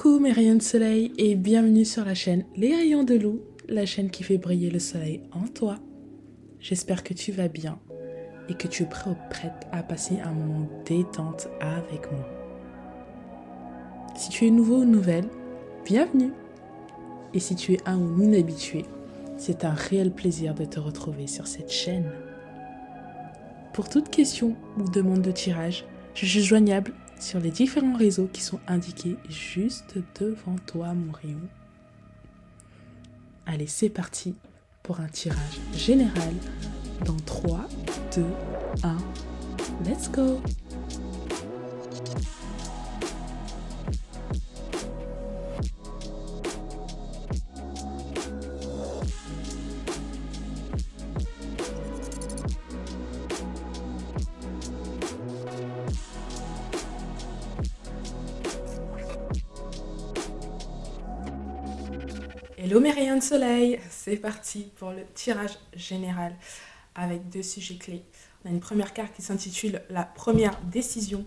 Coucou mes rayons de soleil et bienvenue sur la chaîne Les Rayons de Lou, la chaîne qui fait briller le soleil en toi. J'espère que tu vas bien et que tu es prêt ou prête à passer un moment détente avec moi. Si tu es nouveau ou nouvelle, bienvenue. Et si tu es un ou une habituée, c'est un réel plaisir de te retrouver sur cette chaîne. Pour toute question ou demande de tirage, je suis joignable sur les différents réseaux qui sont indiqués juste devant toi, mon rayon. Allez, c'est parti pour un tirage général dans 3, 2, 1, let's go! Hello mes rayons de soleil, c'est parti pour le tirage général avec 2 sujets clés. On a une première carte qui s'intitule La première décision.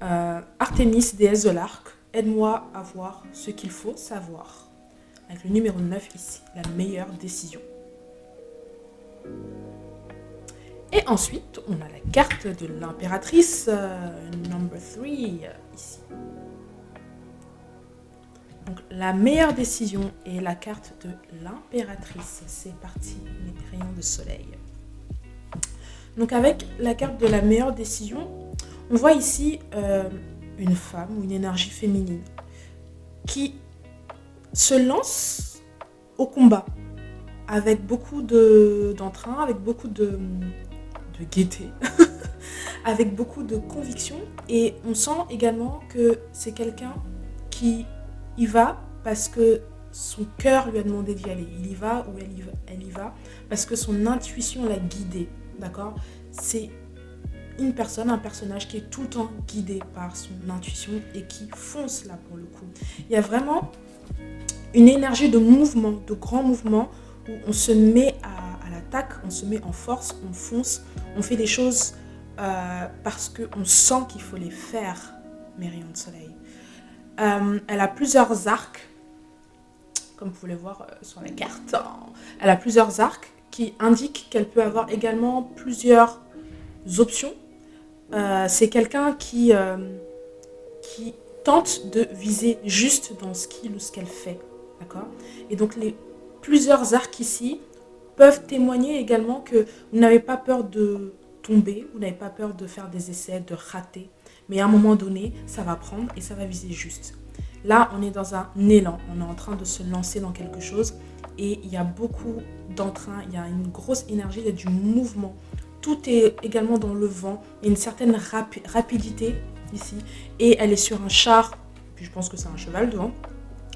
Artémis, déesse de l'arc, aide-moi à voir ce qu'il faut savoir. Avec le numéro 9 ici, la meilleure décision. Et ensuite, on a la carte de l'impératrice, number 3 ici. Donc, la meilleure décision est la carte de l'impératrice. C'est parti, mes rayons de soleil. Donc, avec la carte de la meilleure décision, on voit ici une femme ou une énergie féminine qui se lance au combat avec beaucoup d'entrain, avec beaucoup de gaieté, avec beaucoup de conviction. Et on sent également que c'est quelqu'un qui y va parce que son cœur lui a demandé d'y aller. Il y va ou elle y va parce que son intuition l'a guidée. D'accord ? C'est une personne, un personnage qui est tout le temps guidé par son intuition et qui fonce là pour le coup. Il y a vraiment une énergie de mouvement, de grand mouvement où on se met à l'attaque, on se met en force, on fonce, on fait des choses parce qu'on sent qu'il faut les faire, mes rayons de soleil. Elle a plusieurs arcs, comme vous pouvez le voir sur la carte. Elle a plusieurs arcs qui indiquent qu'elle peut avoir également plusieurs options. C'est quelqu'un qui tente de viser juste dans ce qu'il ou ce qu'elle fait. D'accord ? Et donc les plusieurs arcs ici peuvent témoigner également que vous n'avez pas peur de tomber, vous n'avez pas peur de faire des essais, de rater. Mais à un moment donné, ça va prendre et ça va viser juste. Là, on est dans un élan. On est en train de se lancer dans quelque chose. Et il y a beaucoup d'entrain. Il y a une grosse énergie. Il y a du mouvement. Tout est également dans le vent. Il y a une certaine rapidité ici. Et elle est sur un char. Puis je pense que c'est un cheval devant.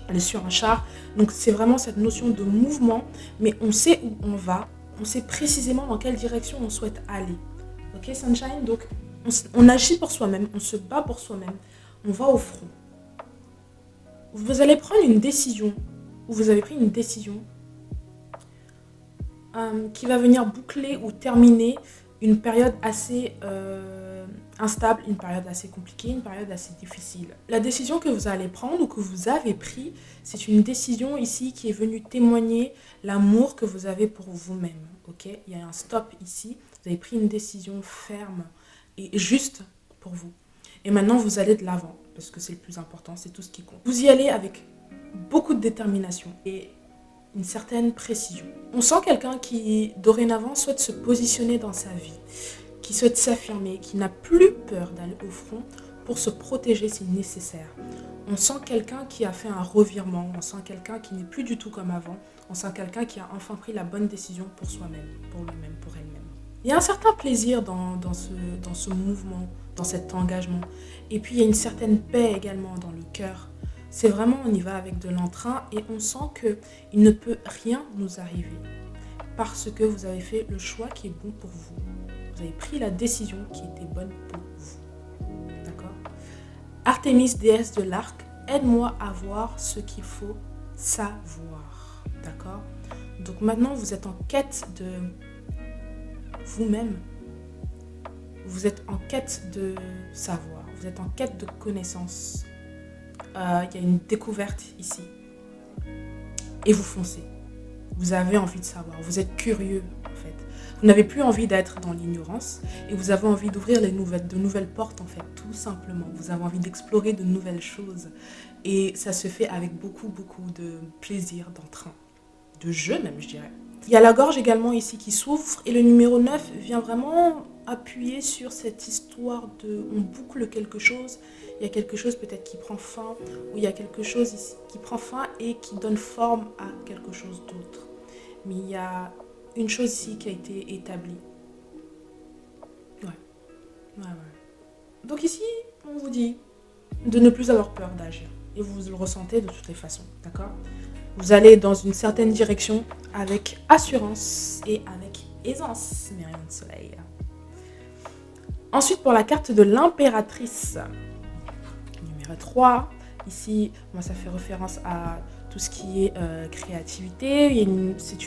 Elle est sur un char. Donc c'est vraiment cette notion de mouvement. Mais on sait où on va. On sait précisément dans quelle direction on souhaite aller. Ok, Sunshine ? Donc on agit pour soi-même, on se bat pour soi-même, on va au front. Vous allez prendre une décision, ou vous avez pris une décision qui va venir boucler ou terminer une période assez instable, une période assez compliquée, une période assez difficile. La décision que vous allez prendre ou que vous avez prise, c'est une décision ici qui est venue témoigner l'amour que vous avez pour vous-même. Okay ? Il y a un stop ici, vous avez pris une décision ferme et juste pour vous. Et maintenant, vous allez de l'avant, parce que c'est le plus important, c'est tout ce qui compte. Vous y allez avec beaucoup de détermination et une certaine précision. On sent quelqu'un qui, dorénavant, souhaite se positionner dans sa vie, qui souhaite s'affirmer, qui n'a plus peur d'aller au front pour se protéger si nécessaire. On sent quelqu'un qui a fait un revirement, on sent quelqu'un qui n'est plus du tout comme avant, on sent quelqu'un qui a enfin pris la bonne décision pour soi-même, pour lui-même, pour elle-même. Il y a un certain plaisir dans ce mouvement, dans cet engagement. Et puis il y a une certaine paix également dans le cœur. C'est vraiment, on y va avec de l'entrain et on sent qu'il ne peut rien nous arriver. Parce que vous avez fait le choix qui est bon pour vous. Vous avez pris la décision qui était bonne pour vous. D'accord ? Artémis, déesse de l'arc, aide-moi à voir ce qu'il faut savoir. D'accord ? Donc maintenant, vous êtes en quête de vous-même. Vous êtes en quête de savoir. Vous êtes en quête de connaissances. il y a une découverte ici. Et vous foncez. Vous avez envie de savoir. Vous êtes curieux, en fait. Vous n'avez plus envie d'être dans l'ignorance. Et vous avez envie d'ouvrir de nouvelles portes, en fait, tout simplement. Vous avez envie d'explorer de nouvelles choses. Et ça se fait avec beaucoup, beaucoup de plaisir, d'entrain. De jeu, même, je dirais. Il y a la gorge également ici qui souffre. Et le numéro 9 vient vraiment appuyer sur cette histoire de... On boucle quelque chose. Il y a quelque chose peut-être qui prend fin. Ou il y a quelque chose ici qui prend fin et qui donne forme à quelque chose d'autre. Mais il y a une chose ici qui a été établie. Ouais. Ouais, ouais. Donc ici, on vous dit de ne plus avoir peur d'agir. Et vous le ressentez de toutes les façons. D'accord ? Vous allez dans une certaine direction avec assurance et avec aisance, mes rayons de soleil. Ensuite, pour la carte de l'impératrice, numéro 3, ici, moi, ça fait référence à tout ce qui est créativité. C'est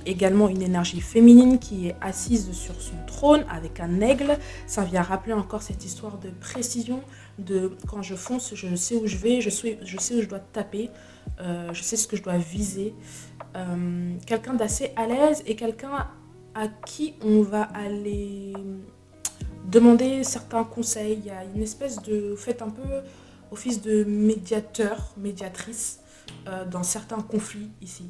également une énergie féminine qui est assise sur son trône avec un aigle. Ça vient rappeler encore cette histoire de précision, de quand je fonce, je sais où je vais, je sais où je dois taper, je sais ce que je dois viser. Quelqu'un d'assez à l'aise et quelqu'un à qui on va aller demander certains conseils. Il y a une espèce de... Vous faites un peu office de médiateur, médiatrice dans certains conflits ici.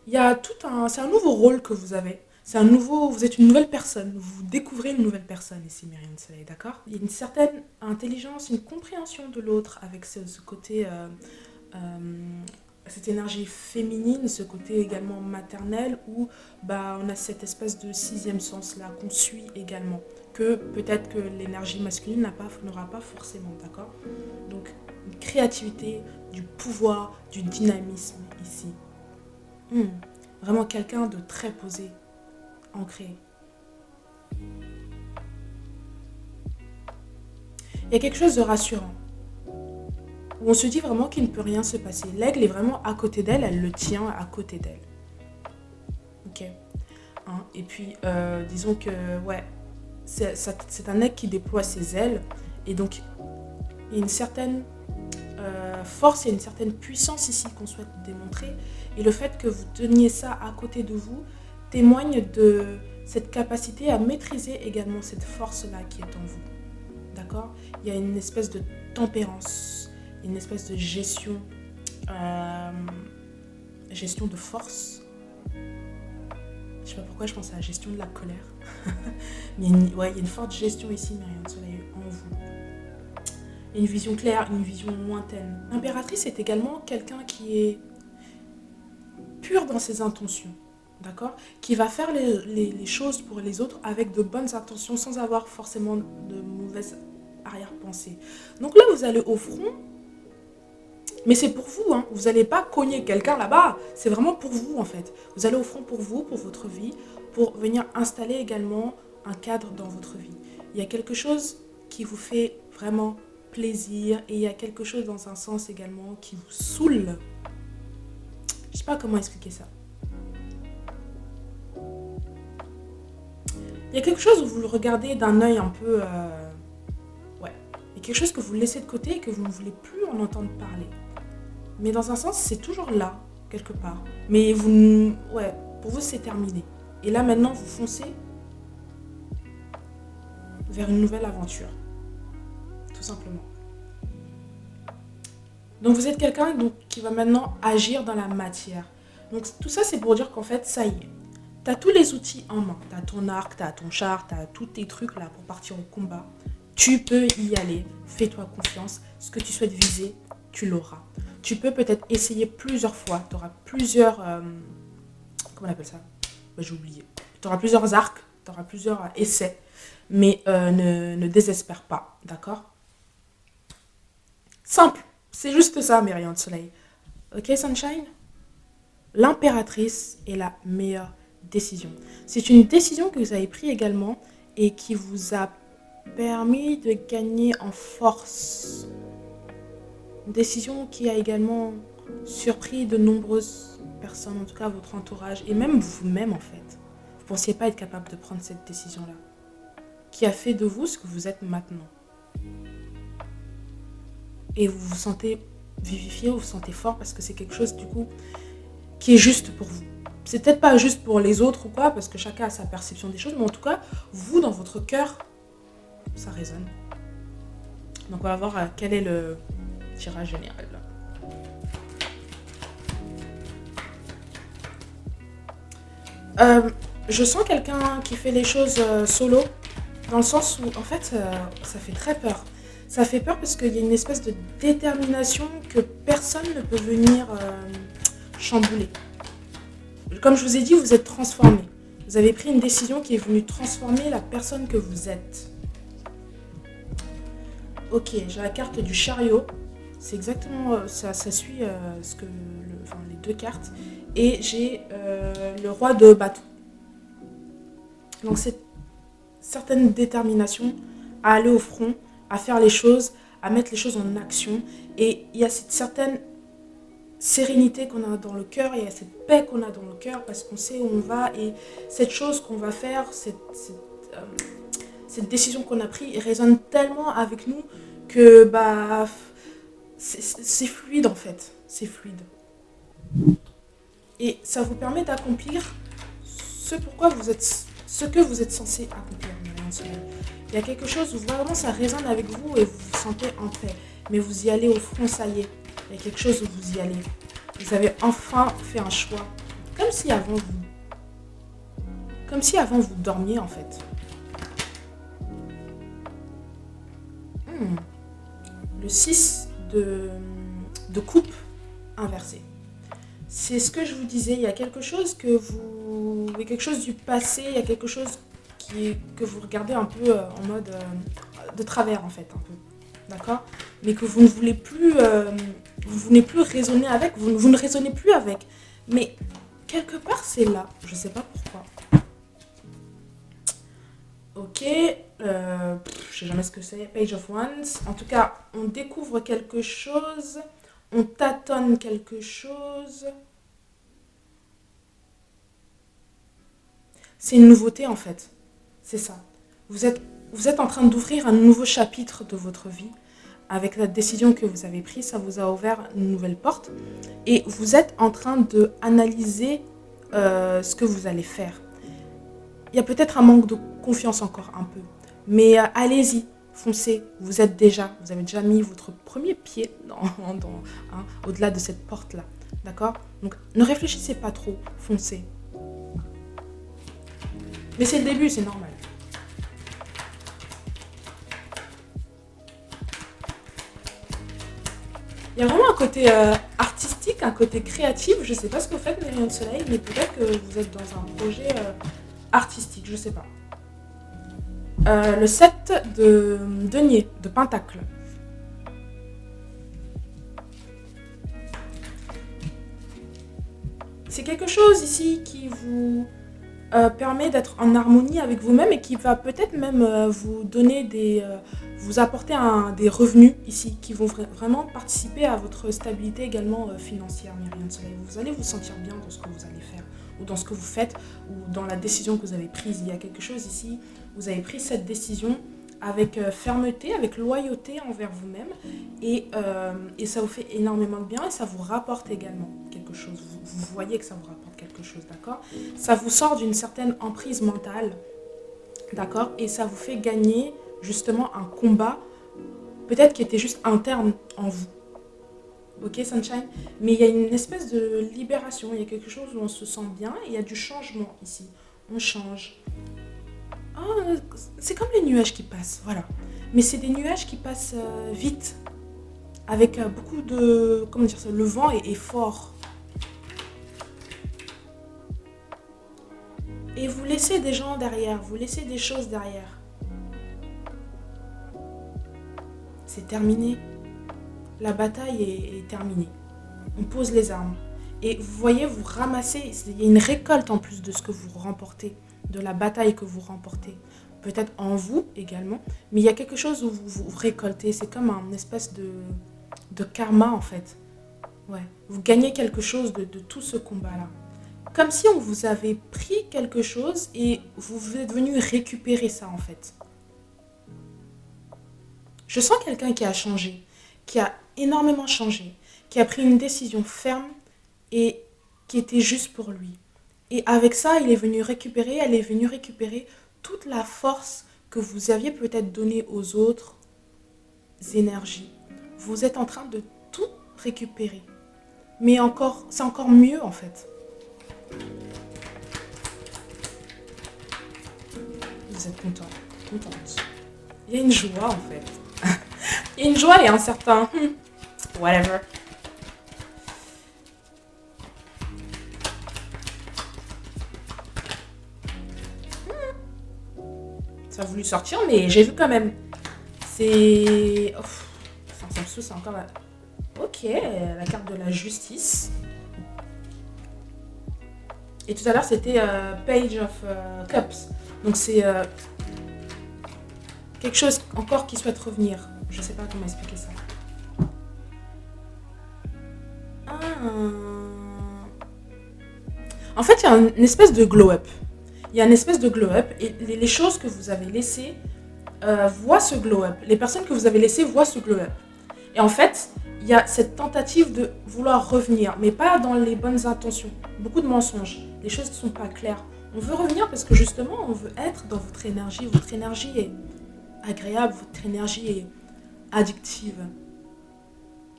Il y a c'est un nouveau rôle que vous avez. Vous êtes une nouvelle personne. Vous découvrez une nouvelle personne ici, Myriam de Soleil, d'accord ? Il y a une certaine intelligence, une compréhension de l'autre avec ce côté... cette énergie féminine, ce côté également maternel où on a cette espèce de sixième sens là qu'on suit également, que peut-être que l'énergie masculine n'aura pas forcément, d'accord ? Donc une créativité, du pouvoir, du dynamisme ici. Vraiment quelqu'un de très posé, ancré. Il y a quelque chose de rassurant. Où on se dit vraiment qu'il ne peut rien se passer. L'aigle est vraiment à côté d'elle, elle le tient à côté d'elle. Ok. Et puis, disons que, ouais, c'est un aigle qui déploie ses ailes. Et donc, il y a une certaine force, il y a une certaine puissance ici qu'on souhaite démontrer. Et le fait que vous teniez ça à côté de vous témoigne de cette capacité à maîtriser également cette force-là qui est en vous. D'accord ? Il y a une espèce de tempérance, une espèce de gestion de force. Je sais pas pourquoi je pense à la gestion de la colère. Mais il y a une forte gestion ici, Myriam de Soleil, en vous. Il y a une vision claire, une vision lointaine. L'impératrice est également quelqu'un qui est pur dans ses intentions. D'accord ? Qui va faire les choses pour les autres avec de bonnes intentions sans avoir forcément de mauvaises arrière-pensées. Donc là, vous allez au front. Mais c'est pour vous, hein. Vous n'allez pas cogner quelqu'un là-bas. C'est vraiment pour vous, en fait. Vous allez au front pour vous, pour votre vie, pour venir installer également un cadre dans votre vie. Il y a quelque chose qui vous fait vraiment plaisir et il y a quelque chose dans un sens également qui vous saoule. Je ne sais pas comment expliquer ça. Il y a quelque chose où vous le regardez d'un œil un peu... Ouais. Il y a quelque chose que vous laissez de côté et que vous ne voulez plus en entendre parler. Mais dans un sens, c'est toujours là, quelque part. Mais pour vous, c'est terminé. Et là, maintenant, vous foncez vers une nouvelle aventure. Tout simplement. Donc, vous êtes quelqu'un qui va maintenant agir dans la matière. Donc, tout ça, c'est pour dire qu'en fait, ça y est. Tu as tous les outils en main. Tu as ton arc, tu as ton char, tu as tous tes trucs là pour partir au combat. Tu peux y aller. Fais-toi confiance. Ce que tu souhaites viser, tu l'auras. Tu peux peut-être essayer plusieurs fois. Tu auras plusieurs... comment on appelle ça ? J'ai oublié. Tu auras plusieurs arcs, tu auras plusieurs essais. Mais ne désespère pas, d'accord ? Simple. C'est juste ça, mes rayons de soleil. Ok, Sunshine ? L'impératrice est la meilleure décision. C'est une décision que vous avez prise également et qui vous a permis de gagner en force. Une décision qui a également surpris de nombreuses personnes, en tout cas votre entourage, et même vous-même en fait. Vous ne pensiez pas être capable de prendre cette décision-là, qui a fait de vous ce que vous êtes maintenant. et vous vous sentez vivifié, vous vous sentez fort parce que c'est quelque chose du coup qui est juste pour vous. C'est peut-être pas juste pour les autres ou quoi, parce que chacun a sa perception des choses, mais en tout cas, vous, dans votre cœur, ça résonne. Donc on va voir quel est le tirage général. Je sens quelqu'un qui fait les choses solo, dans le sens où, en fait, ça fait très peur. Ça fait peur parce qu'il y a une espèce de détermination que personne ne peut venir chambouler. Comme je vous ai dit, vous êtes transformé. Vous avez pris une décision qui est venue transformer la personne que vous êtes. Ok, j'ai la carte du chariot. C'est exactement, ça suit les deux cartes. Et j'ai le roi de bâton. Donc c'est certaine détermination à aller au front, à faire les choses, à mettre les choses en action. Et il y a cette certaine sérénité qu'on a dans le cœur, il y a cette paix qu'on a dans le cœur parce qu'on sait où on va et cette chose qu'on va faire, cette décision qu'on a prise résonne tellement avec nous que c'est fluide en fait, c'est fluide. Et ça vous permet d'accomplir ce que vous êtes censé accomplir. Il y a quelque chose où vraiment ça résonne avec vous et vous vous sentez en paix. Mais vous y allez au front, ça y est. Il y a quelque chose où vous y allez. Vous avez enfin fait un choix. Comme si avant vous dormiez en fait. Le 6 de coupe inversé. C'est ce que je vous disais. Il y a quelque chose il y a quelque chose du passé, il y a quelque chose que vous regardez un peu en mode de travers en fait, un peu. D'accord ? Mais que vous ne voulez plus, vous n'êtes plus raisonner avec, vous ne raisonnez plus avec. Mais quelque part c'est là, je ne sais pas pourquoi. Ok, je sais jamais ce que c'est, Page of Wands. En tout cas, on découvre quelque chose, on tâtonne quelque chose. C'est une nouveauté en fait, c'est ça. Vous êtes en train d'ouvrir un nouveau chapitre de votre vie. Avec la décision que vous avez prise, ça vous a ouvert une nouvelle porte. Et vous êtes en train d'analyser ce que vous allez faire. Il y a peut-être un manque de confiance encore un peu. Mais allez-y, foncez. Vous avez déjà mis votre premier pied au-delà de cette porte-là. D'accord ? Donc ne réfléchissez pas trop, foncez. Mais c'est le début, c'est normal. Il y a vraiment un côté artistique, un côté créatif. Je ne sais pas ce que vous faites, les rayons de soleil, mais peut-être que vous êtes dans un projet artistique, je ne sais pas. Le 7 de denier, de pentacle. C'est quelque chose ici qui vous permet d'être en harmonie avec vous-même et qui va peut-être même vous donner vous apporter des revenus ici qui vont vraiment participer à votre stabilité également financière, Myriam Soleil. Vous allez vous sentir bien dans ce que vous allez faire ou dans ce que vous faites ou dans la décision que vous avez prise. Il y a quelque chose ici, vous avez pris cette décision avec fermeté, avec loyauté envers vous-même et ça vous fait énormément de bien et ça vous rapporte également quelque chose. Vous voyez que ça vous rapporte quelque chose, d'accord ? Ça vous sort d'une certaine emprise mentale, d'accord ? Et ça vous fait gagner justement un combat, peut-être qui était juste interne en vous. Ok, Sunshine ? Mais il y a une espèce de libération, il y a quelque chose où on se sent bien et il y a du changement ici. On change. Oh, c'est comme les nuages qui passent, voilà. Mais c'est des nuages qui passent vite, avec beaucoup de... Comment dire ça ? Le vent est fort. Et vous laissez des gens derrière, vous laissez des choses derrière. C'est terminé. La bataille est terminée. On pose les armes. Et vous voyez, vous ramassez, il y a une récolte en plus de ce que vous remportez, de la bataille que vous remportez. Peut-être en vous également, mais il y a quelque chose où vous récoltez. C'est comme un espèce de karma en fait. Ouais. Vous gagnez quelque chose de tout ce combat-là. Comme si on vous avait pris quelque chose et vous êtes venu récupérer ça en fait. Je sens quelqu'un qui a changé, qui a énormément changé, qui a pris une décision ferme et qui était juste pour lui. Et avec ça, elle est venue récupérer toute la force que vous aviez peut-être donnée aux autres énergies. Vous êtes en train de tout récupérer. Mais encore, c'est encore mieux en fait. Vous êtes content, contente. Il y a une joie en fait. Il y a une joie et un certain whatever. Ça a voulu sortir, mais j'ai vu quand même. C'est. Enfin, ça me saoule, c'est encore la. Ok, la carte de la justice. Et tout à l'heure, c'était Page of Cups. Donc, c'est quelque chose encore qui souhaite revenir. Je sais pas comment expliquer ça. Ah. En fait, il y a une espèce de glow-up. Il y a une espèce de glow-up et les choses que vous avez laissées voient ce glow-up. Les personnes que vous avez laissées voient ce glow-up. Et en fait, il y a cette tentative de vouloir revenir, mais pas dans les bonnes intentions. Beaucoup de mensonges. Les choses ne sont pas claires. On veut revenir parce que justement, on veut être dans votre énergie. Votre énergie est agréable, votre énergie est addictive.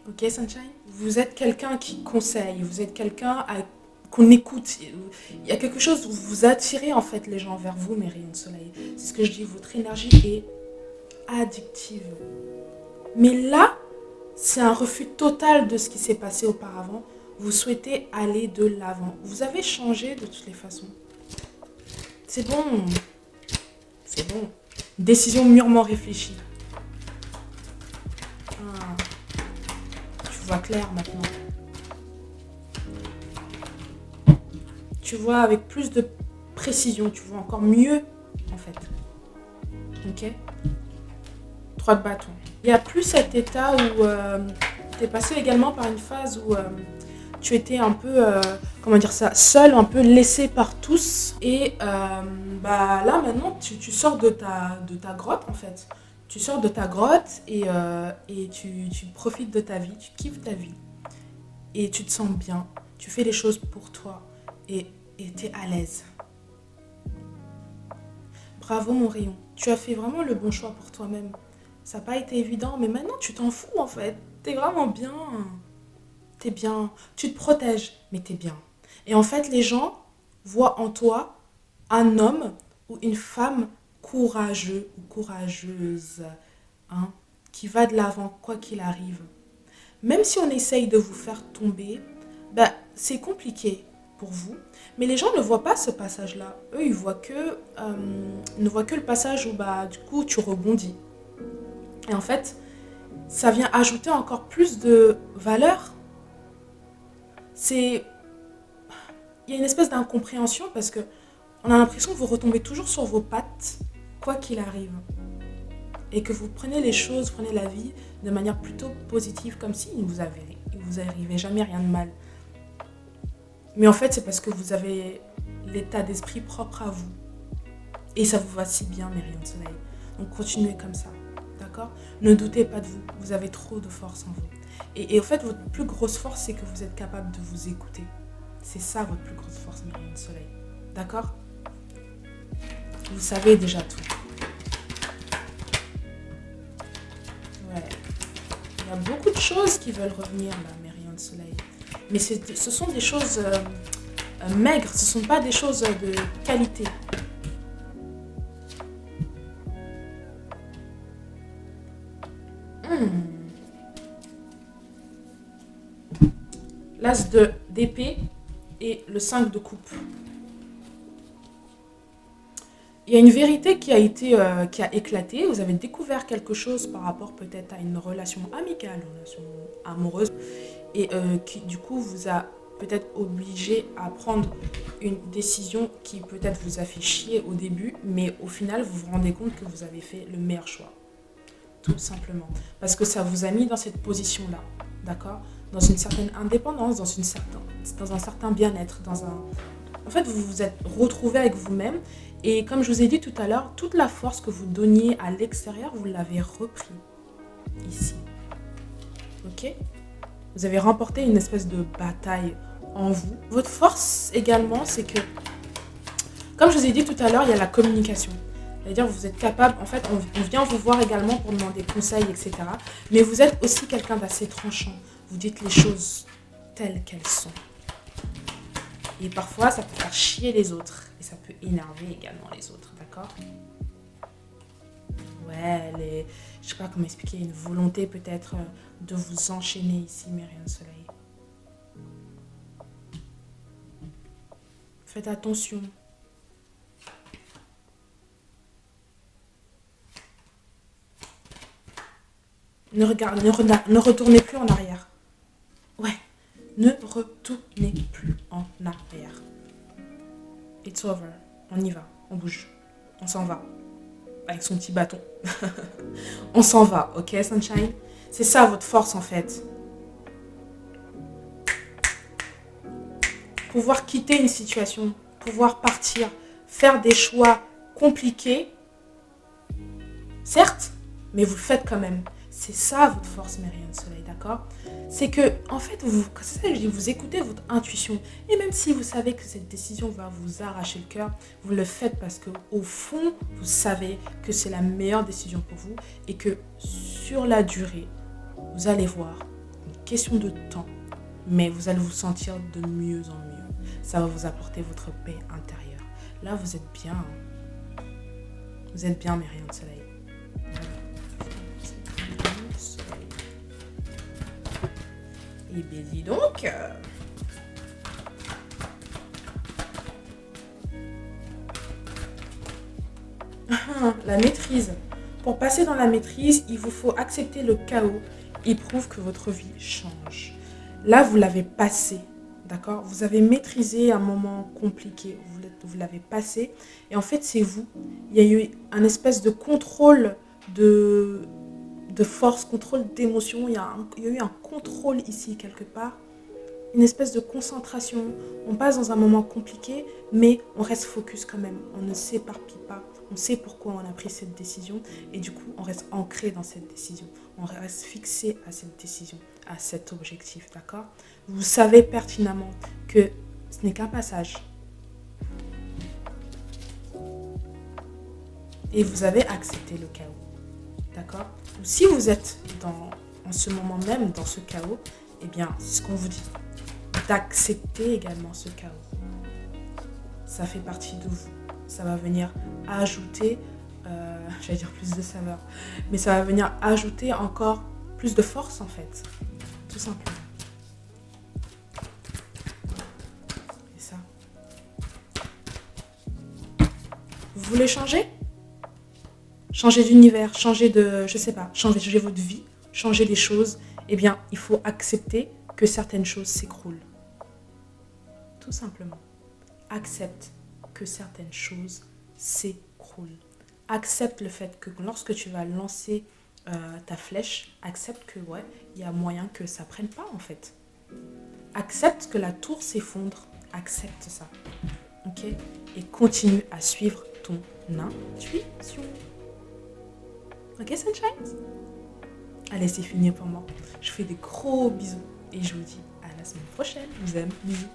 Ok, Sunshine? Vous êtes quelqu'un qui conseille, vous êtes quelqu'un qu'on écoute. Il y a quelque chose où vous attirez en fait les gens vers vous, mes rayons de soleil. C'est ce que je dis, votre énergie est addictive. Mais là, c'est un refus total de ce qui s'est passé auparavant. Vous souhaitez aller de l'avant. Vous avez changé de toutes les façons. C'est bon. C'est bon. Décision mûrement réfléchie. Ah, tu vois clair maintenant. Tu vois avec plus de précision. Tu vois encore mieux, en fait. Ok? 3 de bâton. Il n'y a plus cet état où tu es passé également par une phase où tu étais un peu, comment dire ça, seul, un peu laissé par tous. Et là, maintenant, tu sors de ta grotte, en fait. Tu sors de ta grotte et tu profites de ta vie, tu kiffes ta vie. Et tu te sens bien. Tu fais les choses pour toi et tu es à l'aise. Bravo, mon rayon. Tu as fait vraiment le bon choix pour toi-même. Ça n'a pas été évident, mais maintenant tu t'en fous en fait. T'es vraiment bien. T'es bien. Tu te protèges, mais t'es bien. Et en fait, les gens voient en toi un homme ou une femme courageux ou courageuse, hein, qui va de l'avant, quoi qu'il arrive. Même si on essaye de vous faire tomber, c'est compliqué pour vous. Mais les gens ne voient pas ce passage-là. Eux, ils ne voient que le passage où du coup tu rebondis. Et en fait, ça vient ajouter encore plus de valeur. Il y a une espèce d'incompréhension parce que on a l'impression que vous retombez toujours sur vos pattes, quoi qu'il arrive. Et que vous prenez les choses, prenez la vie de manière plutôt positive, comme si il ne vous arrivait jamais rien de mal. Mais en fait, c'est parce que vous avez l'état d'esprit propre à vous. Et ça vous va si bien, mes rayons de soleil. Donc continuez comme ça. D'accord? Ne doutez pas de vous. Vous avez trop de force en vous. Et en fait, votre plus grosse force, c'est que vous êtes capable de vous écouter. C'est ça votre plus grosse force, mes rayons de soleil. D'accord? Vous savez déjà tout. Ouais. Il y a beaucoup de choses qui veulent revenir, là, mes rayons de soleil. Mais ce sont des choses maigres. Ce ne sont pas des choses de qualité. L'as d'épée et le 5 de coupe. Il y a une vérité qui a éclaté. Vous avez découvert quelque chose par rapport peut-être à une relation amicale, une relation amoureuse, et qui du coup vous a peut-être obligé à prendre une décision qui peut-être vous a fait chier au début, mais au final vous vous rendez compte que vous avez fait le meilleur choix. Tout simplement. Parce que ça vous a mis dans cette position-là. D'accord? Dans une certaine indépendance, dans un certain bien-être. En fait, vous vous êtes retrouvé avec vous-même. Et comme je vous ai dit tout à l'heure, toute la force que vous donniez à l'extérieur, vous l'avez repris ici. ok? Vous avez remporté une espèce de bataille en vous. Votre force également, c'est que, comme je vous ai dit tout à l'heure, il y a la communication. C'est-à-dire vous êtes capable, en fait, on vient vous voir également pour demander conseils, etc. Mais vous êtes aussi quelqu'un d'assez tranchant. Vous dites les choses telles qu'elles sont. Et parfois, ça peut faire chier les autres. Et ça peut énerver également les autres, d'accord? Ouais, je sais pas comment expliquer, une volonté peut-être de vous enchaîner ici, mais rien de soleil. Faites attention. Ne retournez plus en arrière. Ouais, ne retournez plus en arrière. It's over. On y va, on bouge, on s'en va. Avec son petit bâton. On s'en va, ok, Sunshine? C'est ça votre force en fait. Pouvoir quitter une situation, pouvoir partir, faire des choix compliqués, certes, mais vous le faites quand même. C'est ça votre force, mes rayons de soleil, d'accord? C'est que, en fait, c'est ça que je dis, vous écoutez votre intuition. Et même si vous savez que cette décision va vous arracher le cœur, vous le faites parce que, au fond, vous savez que c'est la meilleure décision pour vous et que sur la durée, vous allez voir, une question de temps, mais vous allez vous sentir de mieux en mieux. Ça va vous apporter votre paix intérieure. Là, vous êtes bien. Hein. Vous êtes bien, mes rayons de soleil. Et bien dis donc. La maîtrise. Pour passer dans la maîtrise, il vous faut accepter le chaos. Il prouve que votre vie change. Là, vous l'avez passé. D'accord? Vous avez maîtrisé un moment compliqué. Vous l'avez passé. Et en fait, c'est vous. Il y a eu un espèce de contrôle de force, contrôle d'émotion. Il y a eu un contrôle ici quelque part. Une espèce de concentration. On passe dans un moment compliqué, mais on reste focus quand même. On ne s'éparpille pas. On sait pourquoi on a pris cette décision. Et du coup, on reste ancré dans cette décision. On reste fixé à cette décision, à cet objectif, d'accord? Vous savez pertinemment que ce n'est qu'un passage. Et vous avez accepté le chaos, d'accord? Si vous êtes en ce moment même dans ce chaos, eh bien, c'est ce qu'on vous dit. D'accepter également ce chaos. Ça fait partie de vous. Ça va venir ajouter, j'allais dire plus de saveur, mais ça va venir ajouter encore plus de force en fait. Tout simplement. C'est ça. Vous voulez changer? Changer d'univers, changer de, je sais pas, changer votre vie, changer les choses, eh bien, il faut accepter que certaines choses s'écroulent. Tout simplement. Accepte que certaines choses s'écroulent. Accepte le fait que lorsque tu vas lancer ta flèche, accepte que ouais, il y a moyen que ça prenne pas en fait. Accepte que la tour s'effondre. Accepte ça. Ok? Et continue à suivre ton intuition. Ok, Sunshine? Allez, c'est fini pour moi. Je fais des gros bisous et je vous dis à la semaine prochaine. Je vous aime. Bisous.